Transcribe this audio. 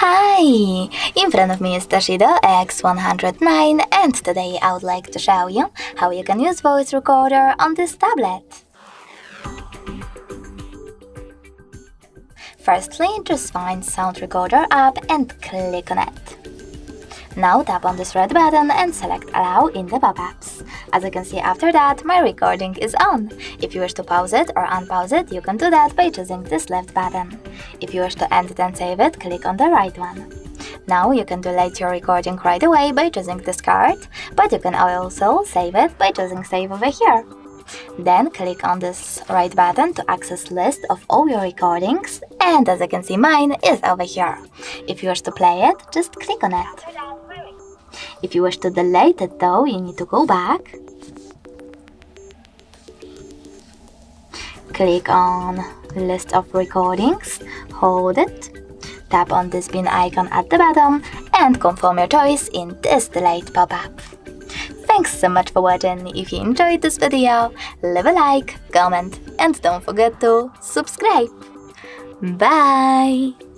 Hi! In front of me is TOSCIDO X109 and today I would like to show you how you can use voice recorder on this tablet. Firstly, just find Sound Recorder app and click on it. Now tap on this red button and select Allow in the pop-ups. As you can see after that, my recording is on. If you wish to pause it or unpause it, you can do that by choosing this left button. If you wish to end it and save it, click on the right one. Now you can delete your recording right away by choosing this card, but you can also save it by choosing Save over here. Then click on this right button to access list of all your recordings, and as you can see, mine is over here. If you wish to play it, just click on it. If you wish to delete it though, you need to go back, click on list of recordings, hold it, tap on this bin icon at the bottom and confirm your choice in this delete pop-up. Thanks so much for watching. If you enjoyed this video, leave a like, comment and don't forget to subscribe. Bye!